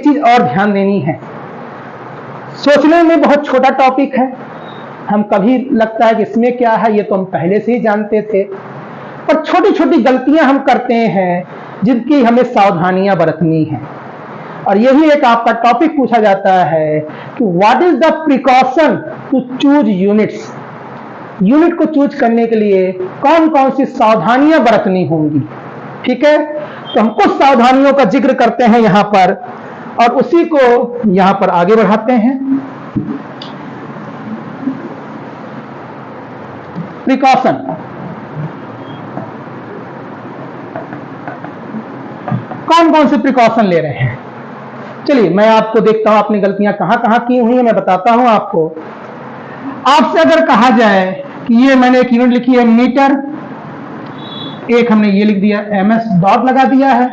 चीज और ध्यान देनी है, सोचने में बहुत छोटा टॉपिक है, हम कभी लगता है कि इसमें क्या है, ये तो हम पहले से ही जानते थे, पर छोटी छोटी गलतियां हम करते हैं जिनकी हमें सावधानियां बरतनी है। और यही एक आपका टॉपिक पूछा जाता है कि what is the precaution to choose units. Unit को चूज करने के लिए कौन कौन सी सावधानियां बरतनी होंगी। ठीक है, तो हम कुछ सावधानियों का जिक्र करते हैं यहां पर और उसी को यहां पर आगे बढ़ाते हैं। प्रिकॉशन, कौन कौन से प्रिकॉशन ले रहे हैं। चलिए मैं आपको देखता हूं अपनी गलतियां कहां कहां की हुई है, मैं बताता हूं आपको। आपसे अगर कहा जाए कि ये मैंने एक यूनिट लिखी है मीटर, एक हमने ये लिख दिया एमएस डॉट लगा दिया है,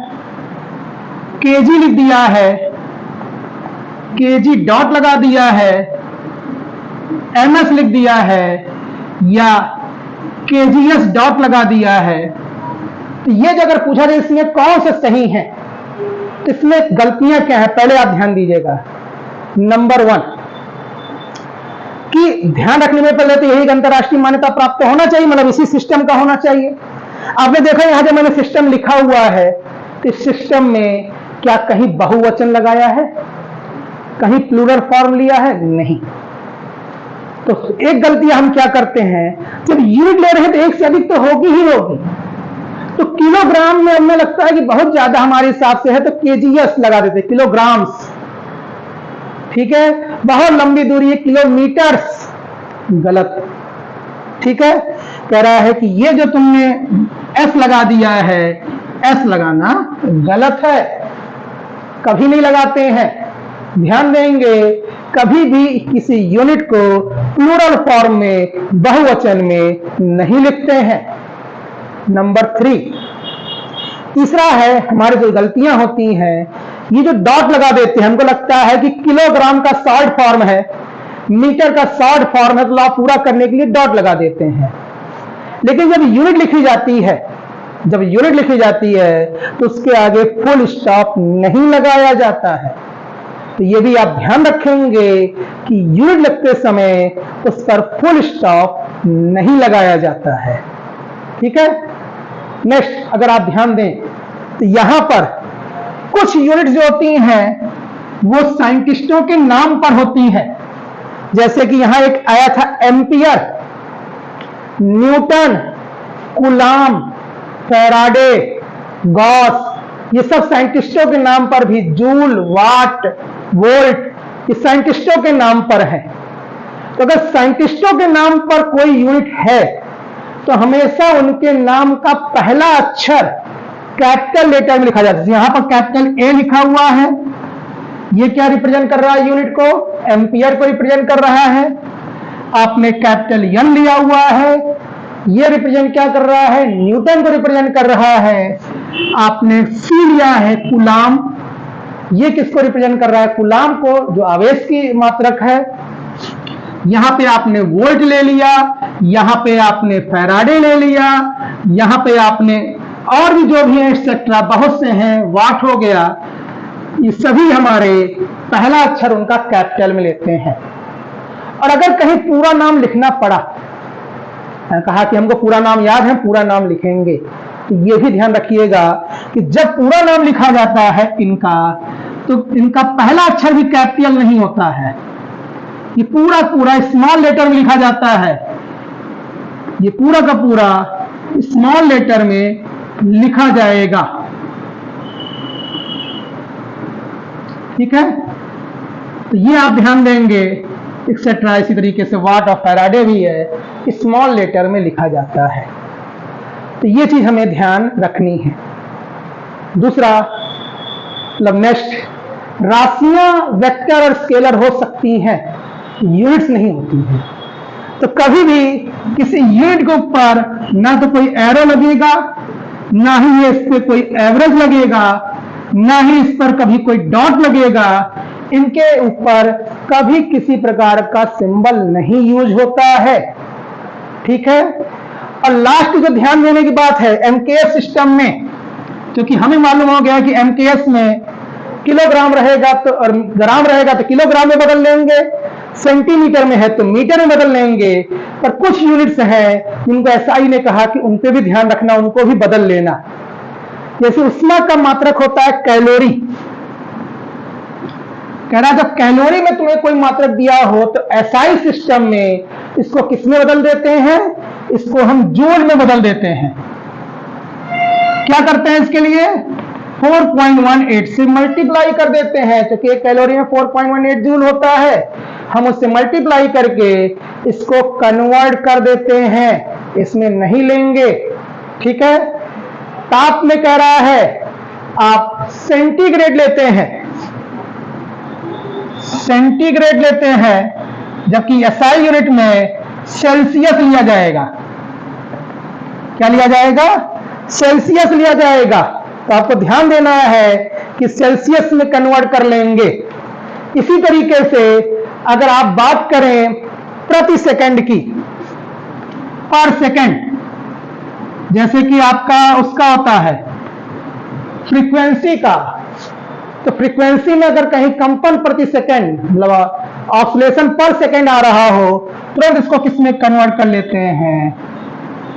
केजी लिख दिया है, केजी डॉट लगा दिया है, एमएस लिख दिया है या केजीएस डॉट लगा दिया है, तो ये जो अगर पूछा जाए इसमें कौन से सही है, तो इसमें गलतियां क्या है पहले आप ध्यान दीजिएगा। नंबर 1 कि ध्यान रखने में पहले तो यही अंतरराष्ट्रीय मान्यता प्राप्त होना चाहिए, मतलब इसी सिस्टम का होना चाहिए। आपने देखा यहां जब मैंने सिस्टम लिखा हुआ है तो इस सिस्टम में क्या कहीं बहुवचन लगाया है, कहीं प्लूरल फॉर्म लिया है? नहीं। तो एक गलती हम क्या करते हैं, जब यूनिट ले रहे हैं तो एक से अधिक तो होगी ही होगी, तो किलोग्राम में हमें लगता है कि बहुत ज्यादा हमारे हिसाब से है तो केजीएस लगा देते, किलोग्राम्स। ठीक है, बहुत लंबी दूरी है किलोमीटर्स, गलत। ठीक है, कह रहा है कि ये जो तुमने एस लगा दिया है, एस लगाना गलत है, कभी नहीं लगाते हैं। ध्यान देंगे कभी भी किसी यूनिट को प्लूरल फॉर्म में, बहुवचन में नहीं लिखते हैं। नंबर 3, तीसरा है हमारी जो गलतियां होती हैं, ये जो डॉट लगा देते हैं, हमको लगता है कि किलोग्राम का शॉर्ट फॉर्म है, मीटर का शॉर्ट फॉर्म है, तो आप पूरा करने के लिए डॉट लगा देते हैं। लेकिन जब यूनिट लिखी जाती है, जब यूनिट लिखी जाती है तो उसके आगे फुल स्टॉप नहीं लगाया जाता है। तो ये भी आप ध्यान रखेंगे कि यूनिट लिखते समय उस पर फुल स्टॉप नहीं लगाया जाता है। ठीक है, नेक्स्ट अगर आप ध्यान दें तो यहां पर कुछ यूनिट जो होती हैं वो साइंटिस्टों के नाम पर होती हैं, जैसे कि यहां एक आया था ampere, Newton, coulomb, Faraday, Gauss, ये सब साइंटिस्टों के नाम पर भी, जूल, वाट, वोल्ट, ये साइंटिस्टों के नाम पर है। तो अगर साइंटिस्टों के नाम पर कोई यूनिट है तो हमेशा उनके नाम का पहला अक्षर कैपिटल लेटर में लिखा जाता है। यहां पर कैपिटल ए लिखा हुआ है, ये क्या रिप्रेजेंट कर रहा है यूनिट को? एम्पियर को रिप्रेजेंट कर रहा है। आपने कैपिटल एन लिया हुआ है, ये रिप्रेजेंट क्या कर रहा है? न्यूटन को रिप्रेजेंट कर रहा है। आपने सी लिया है कूलाम, ये किसको रिप्रेजेंट कर रहा है? कूलाम को, जो आवेश की मात्रक है। यहां पे आपने वोल्ट ले लिया, यहां पे आपने फैराडे ले लिया, यहां पे आपने और भी जो भी है एक्सेट्रा बहुत से हैं, वाट हो गया, ये सभी हमारे पहला अक्षर उनका कैपिटल में लेते हैं। और अगर कहीं पूरा नाम लिखना पड़ा, कहा कि हमको पूरा नाम याद है, पूरा नाम लिखेंगे, तो ये भी ध्यान रखिएगा कि जब पूरा नाम लिखा जाता है इनका, तो इनका पहला अक्षर भी कैपिटल नहीं होता है, ये पूरा पूरा स्मॉल लेटर में लिखा जाता है, ये पूरा का पूरा स्मॉल लेटर में लिखा जाएगा। ठीक है, तो ये आप ध्यान देंगे, एक्सेट्रा। इसी तरीके से वाट और फैराडे भी है, स्मॉल लेटर में लिखा जाता है। तो ये चीज हमें ध्यान रखनी है। दूसरा मतलब नेक्स्ट, राशियां वेक्टर और स्केलर हो सकती हैं, यूनिट्स नहीं होती हैं। तो कभी भी किसी यूनिट के ऊपर ना तो कोई एरो लगेगा, ना ही ये इस पे कोई एवरेज लगेगा, ना ही इस पर कभी कोई डॉट लगेगा, इनके ऊपर कभी किसी प्रकार का सिंबल नहीं यूज होता है। ठीक है, और लास्ट जो ध्यान देने की बात है, एमकेएस सिस्टम में, क्योंकि हमें मालूम हो गया कि एमकेएस में किलोग्राम रहेगा तो और ग्राम रहेगा तो किलोग्राम में बदल लेंगे, सेंटीमीटर में है तो मीटर में बदल लेंगे। पर कुछ यूनिट्स हैं जिनको एसआई ने कहा कि उन पे भी ध्यान रखना, उनको भी बदल लेना। जैसे ऊष्मा का मात्रक होता है कैलोरी, कह रहा जब कैलोरी में तुम्हें कोई मात्रक दिया हो तो एसआई सिस्टम में इसको किस में बदल देते हैं, इसको हम जूल में बदल देते हैं। क्या करते हैं इसके लिए, 4.18 से मल्टीप्लाई कर देते हैं, क्योंकि एक कैलोरी में 4.18 जूल होता है। हम उससे मल्टीप्लाई करके इसको कन्वर्ट कर देते हैं, इसमें नहीं लेंगे, ठीक है। ताप में कह रहा है आप सेंटीग्रेड लेते हैं, सेंटीग्रेड लेते हैं, जबकि एसआई यूनिट में सेल्सियस लिया जाएगा। क्या लिया जाएगा, सेल्सियस लिया जाएगा। तो आपको ध्यान देना है कि सेल्सियस में कन्वर्ट कर लेंगे। इसी तरीके से अगर आप बात करें प्रति सेकंड की, पर सेकंड, जैसे कि आपका उसका होता है फ्रीक्वेंसी का, तो फ्रीक्वेंसी में अगर कहीं कंपन प्रति सेकंड मतलब ऑसिलेशन पर सेकंड आ रहा हो, तुरंत इसको किस में कन्वर्ट कर लेते हैं,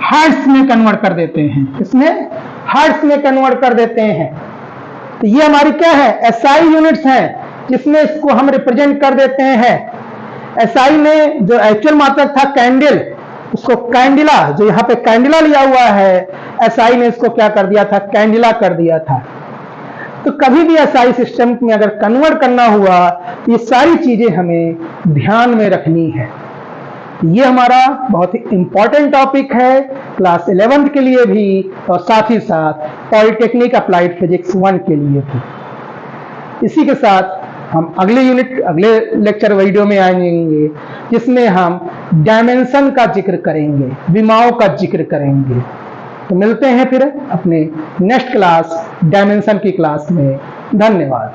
हर्ट्ज में कन्वर्ट कर देते हैं। इसमें हर्ट्ज में कन्वर्ट कर देते हैं। तो ये हमारी क्या है, एसआई यूनिट्स हैं, जिसमें इसको हम रिप्रेजेंट कर देते हैं। एसआई में जो एक्चुअल मात्रक था कैंडल, उसको कैंडिला, जो यहाँ पे कैंडिला लिया हुआ है, एसआई ने इसको क्या कर दिया था, कैंडिला कर दिया था। तो कभी भी एसआई सिस्टम में अगर कन्वर्ट करना हुआ तो ये सारी चीजें हमें ध्यान में रखनी है। ये हमारा बहुत ही इंपॉर्टेंट टॉपिक है क्लास 11th के लिए भी, और साथ ही साथ पॉलिटेक्निक अप्लाइड फिजिक्स 1 के लिए भी। इसी के साथ हम अगले यूनिट, अगले लेक्चर वीडियो में आएंगे, जिसमें हम डायमेंशन का जिक्र करेंगे, विमाओं का जिक्र करेंगे। तो मिलते हैं फिर अपने नेक्स्ट क्लास डायमेंशन की क्लास में। धन्यवाद।